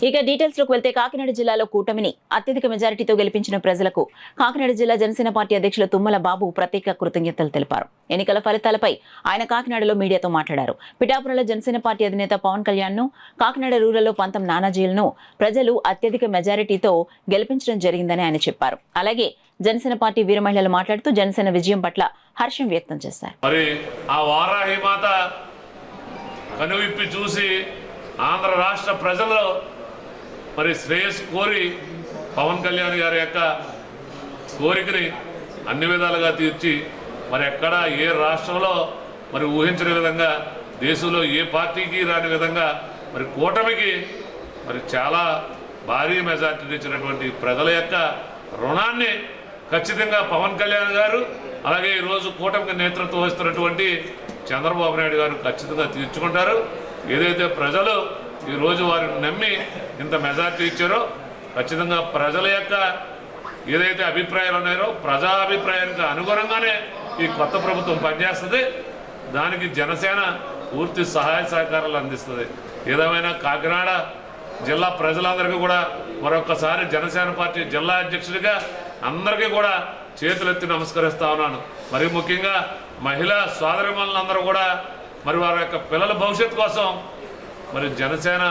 ఇక డీటెయిల్స్ లోకి వెళ్తే కాకినాడ జిల్లాలో కూటమిని అత్యధిక మెజారిటీతో గెలిపించిన ప్రజలకు కాకినాడ జిల్లా జనసేన పార్టీ అధ్యక్షులు తుమ్మల బాబు ప్రత్యేక కృతజ్ఞతలు తెలిపారు. ఎన్నికల ఫలితాలపై ఆయన కాకినాడలో మీడియాతో మాట్లాడారు. పిఠాపురంలో జనసేన పార్టీ అధినేత పవన్ కళ్యాణ్ ను, కాకినాడ రూరల్లో పంతం నానాజీలను ప్రజలు అత్యధిక మెజారిటీతో గెలిపించడం జరిగిందని ఆయన చెప్పారు. అలాగే జనసేన పార్టీ వీర మహిళలు మాట్లాడుతూ జనసేన విజయం పట్ల హర్షం వ్యక్తం చేశారు. మరి ఆ వారాహి మాత కనువిప్పి చూసి ఆంధ్ర రాష్ట్ర ప్రజలు మరి శ్రేయస్సు కోరి పవన్ కళ్యాణ్ గారి యొక్క కోరికని అన్ని విధాలుగా తీర్చి మరి ఎక్కడ ఏ రాష్ట్రంలో మరి ఊహించని విధంగా దేశంలో ఏ పార్టీకి రాని విధంగా మరి కూటమికి మరి చాలా భారీ మెజార్టీ ఇచ్చినటువంటి ప్రజల యొక్క రుణాన్ని ఖచ్చితంగా పవన్ కళ్యాణ్ గారు అలాగే ఈరోజు కూటమికి నేతృత్వం వహిస్తున్నటువంటి చంద్రబాబు నాయుడు గారు ఖచ్చితంగా తీర్చుకుంటారు. ఏదైతే ప్రజలు ఈరోజు వారిని నమ్మి ఇంత మెజార్టీ ఇచ్చారో ఖచ్చితంగా ప్రజల యొక్క ఏదైతే అభిప్రాయాలు ఉన్నాయో ప్రజా అభిప్రాయానికి అనుగుణంగానే ఈ కొత్త ప్రభుత్వం పనిచేస్తుంది. దానికి జనసేన పూర్తి సహాయ సహకారాలు అందిస్తుంది. ఏదేమైనా కాకినాడ జిల్లా ప్రజలందరికీ కూడా మరొకసారి జనసేన పార్టీ జిల్లా అధ్యక్షుడిగా అందరికీ కూడా చేతులెత్తి నమస్కరిస్తా ఉన్నాను. మరి ముఖ్యంగా మహిళా సోదరిమణులందరూ కూడా మరి వారి యొక్క పిల్లల భవిష్యత్తు కోసం మరి జనసేన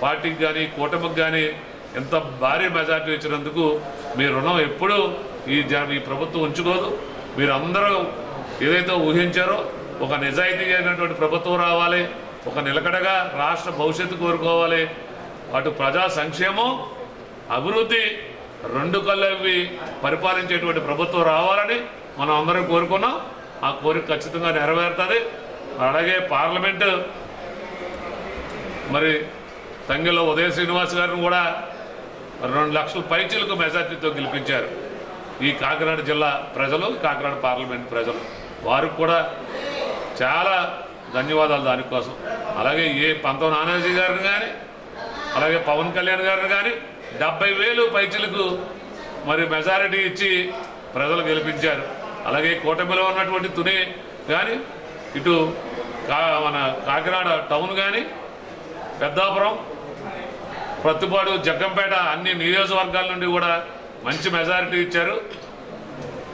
పార్టీకి కానీ కూటమికి కానీ ఎంత భారీ మెజార్టీ ఇచ్చినందుకు మీ రుణం ఎప్పుడూ ఈ ప్రభుత్వం ఉంచుకోదు. మీరు అందరూ ఏదైతే ఊహించారో ఒక నిజాయితీ అయినటువంటి ప్రభుత్వం రావాలి, ఒక నిలకడగా రాష్ట్ర భవిష్యత్తు కోరుకోవాలి, అటు ప్రజా సంక్షేమం అభివృద్ధి రెండు కళ్ళవి పరిపాలించేటువంటి ప్రభుత్వం రావాలని మనం అందరం కోరుకున్నాం. ఆ కోరిక ఖచ్చితంగా నెరవేరుతుంది. అలాగే పార్లమెంటు మరి తంగెలో ఉదయ శ్రీనివాస్ గారిని కూడా 2 లక్షల పైచీలకు మెజార్టీతో గెలిపించారు ఈ కాకినాడ జిల్లా ప్రజలు, కాకినాడ పార్లమెంట్ ప్రజలు. వారికి కూడా చాలా ధన్యవాదాలు దానికోసం. అలాగే పంతం నానాజీ గారిని కానీ అలాగే పవన్ కళ్యాణ్ గారిని కానీ 70,000 పైచీలకు మరి మెజారిటీ ఇచ్చి ప్రజలు గెలిపించారు. అలాగే కూటమిలో ఉన్నటువంటి తుని కానీ ఇటు మన కాకినాడ టౌన్ కానీ పెద్దాపురం, ప్రత్తిపాడు, జగ్గంపేట అన్ని నియోజకవర్గాల నుండి కూడా మంచి మెజారిటీ ఇచ్చారు.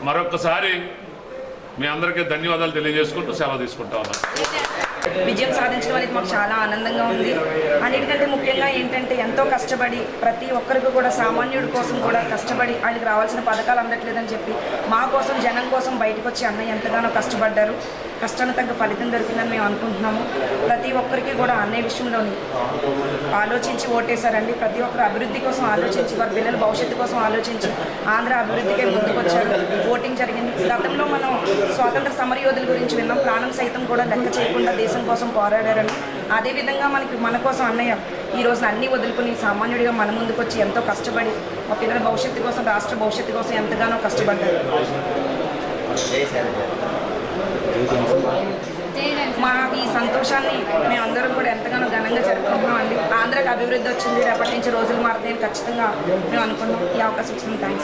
మరొకసారి మీ అందరికీ ధన్యవాదాలు తెలియజేసుకుంటూ సెలవు తీసుకుంటా ఉన్నాను. విజయం సాధించడం అనేది మాకు చాలా ఆనందంగా ఉంది. అన్నిటికంటే ముఖ్యంగా ఏంటంటే ఎంతో కష్టపడి ప్రతి ఒక్కరికి కూడా సామాన్యుడి కోసం కూడా కష్టపడి ఆయనకు రావాల్సిన పథకాలు అందట్లేదని చెప్పి మా కోసం జనం కోసం బయటకు వచ్చి అన్నయ్య ఎంతగానో కష్టపడ్డారు. కష్టానికి తగ్గ ఫలితం దొరికిందని మేము అనుకుంటున్నాము. ప్రతి ఒక్కరికి కూడా అన్నయ్య విషయంలోని ఆలోచించి ఓటేశారండి. ప్రతి ఒక్కరు అభివృద్ధి కోసం ఆలోచించి వారి పిల్లల భవిష్యత్తు కోసం ఆలోచించి ఆంధ్ర అభివృద్ధికే ముందుకొచ్చారు. ఓటింగ్ జరిగింది. గతంలో మనం స్వాతంత్ర సమరయోధుల గురించి విన్నాం. ప్రాణం సైతం కూడా లెక్క చేయకుండా దేశం కోసం పోరాడారని. అదేవిధంగా మన కోసం అన్నయ్య ఈ రోజున అన్నీ వదులుకుని సామాన్యుడిగా మన ముందుకు వచ్చి ఎంతో కష్టపడి మా పిల్లల భవిష్యత్తు కోసం, రాష్ట్ర భవిష్యత్తు కోసం ఎంతగానో కష్టపడ్డారు. మా ఈ సంతోషాన్ని మేమందరం కూడా ఎంతగానో ఘనంగా జరుపుకుంటున్నాం అండి. ఆంధ్రాకి అభివృద్ధి వచ్చింది, రేపటి నుంచి రోజులు మారుతాయని ఖచ్చితంగా మేము అనుకున్నాం. ఈ అవకాశం ఇచ్చిన థ్యాంక్స్.